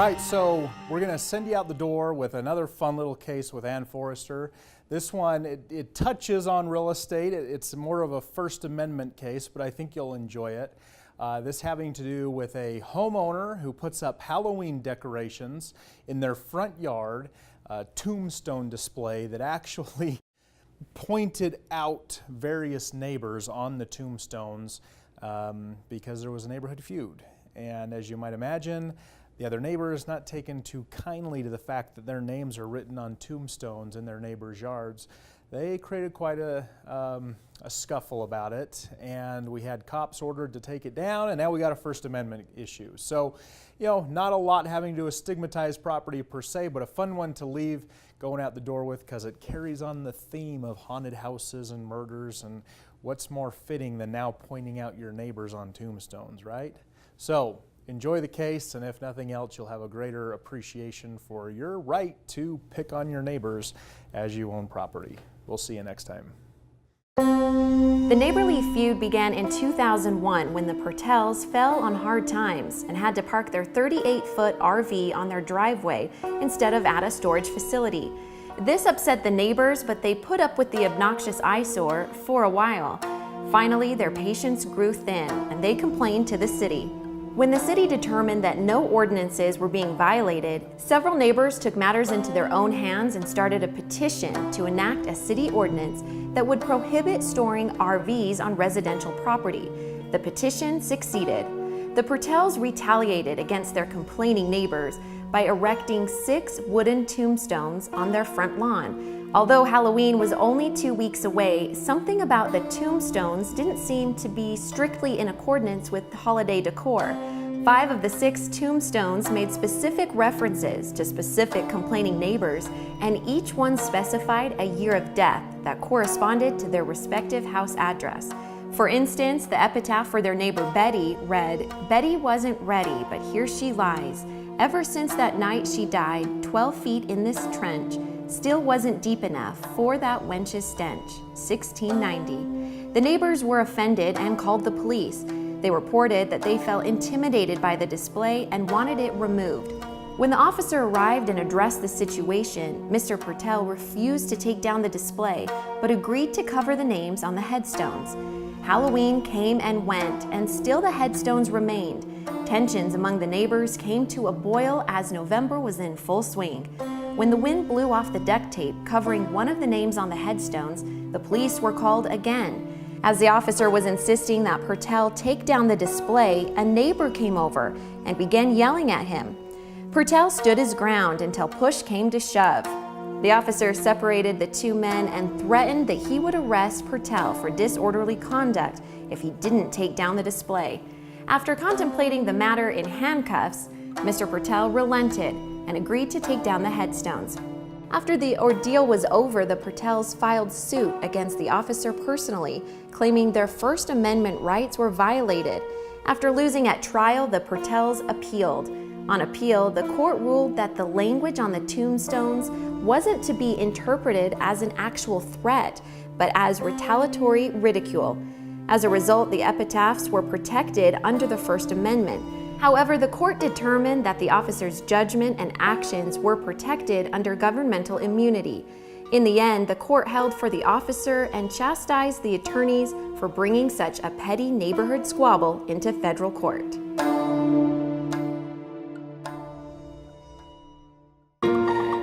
right, so we're going to send you out the door with another fun little case with Ann Forrester. This one, it touches on real estate. It's more of a First Amendment case, but I think you'll enjoy it. This having to do with a homeowner who puts up Halloween decorations in their front yard, a tombstone display that actually pointed out various neighbors on the tombstones because there was a neighborhood feud. And as you might imagine, the other neighbors not taken too kindly to the fact that their names are written on tombstones in their neighbors' yards. They created quite a scuffle about it, and we had cops ordered to take it down, and now we got a First Amendment issue. So, you know, not a lot having to do with stigmatized property per se, but a fun one to leave going out the door with because it carries on the theme of haunted houses and murders, and what's more fitting than now pointing out your neighbors on tombstones, right? So, enjoy the case, and if nothing else, you'll have a greater appreciation for your right to pick on your neighbors as you own property. We'll see you next time. The neighborly feud began in 2001 when the Pertels fell on hard times and had to park their 38-foot RV on their driveway instead of at a storage facility. This upset the neighbors, but they put up with the obnoxious eyesore for a while. Finally, their patience grew thin and they complained to the city. When the city determined that no ordinances were being violated, several neighbors took matters into their own hands and started a petition to enact a city ordinance that would prohibit storing RVs on residential property. The petition succeeded. The Pertels retaliated against their complaining neighbors by erecting 6 wooden tombstones on their front lawn. Although Halloween was only 2 weeks away, something about the tombstones didn't seem to be strictly in accordance with holiday decor. 5 of the 6 tombstones made specific references to specific complaining neighbors, and each one specified a year of death that corresponded to their respective house address. For instance, the epitaph for their neighbor Betty read, "Betty wasn't ready, but here she lies. Ever since that night she died, 12 feet in this trench, still wasn't deep enough for that wench's stench." 1690. The neighbors were offended and called the police. They reported that they felt intimidated by the display and wanted it removed. When the officer arrived and addressed the situation, Mr. Pertel refused to take down the display, but agreed to cover the names on the headstones. Halloween came and went, and still the headstones remained. Tensions among the neighbors came to a boil as November was in full swing. When the wind blew off the duct tape covering one of the names on the headstones, the police were called again. As the officer was insisting that Pertel take down the display, a neighbor came over and began yelling at him. Pertel stood his ground until push came to shove. The officer separated the 2 men and threatened that he would arrest Pertel for disorderly conduct if he didn't take down the display. After contemplating the matter in handcuffs, Mr. Pertel relented and agreed to take down the headstones. After the ordeal was over, the Pertels filed suit against the officer personally, claiming their First Amendment rights were violated. After losing at trial, the Pertels appealed. On appeal, the court ruled that the language on the tombstones wasn't to be interpreted as an actual threat, but as retaliatory ridicule. As a result, the epitaphs were protected under the First Amendment. However, the court determined that the officer's judgment and actions were protected under governmental immunity. In the end, the court held for the officer and chastised the attorneys for bringing such a petty neighborhood squabble into federal court.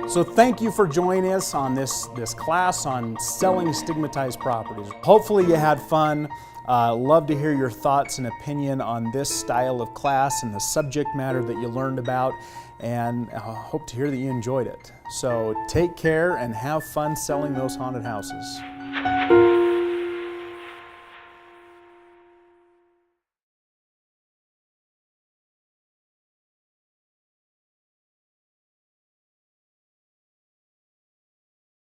So thank you for joining us on this class on selling stigmatized properties. Hopefully you had fun. Love to hear your thoughts and opinion on this style of class and the subject matter that you learned about, and hope to hear that you enjoyed it. So take care and have fun selling those haunted houses.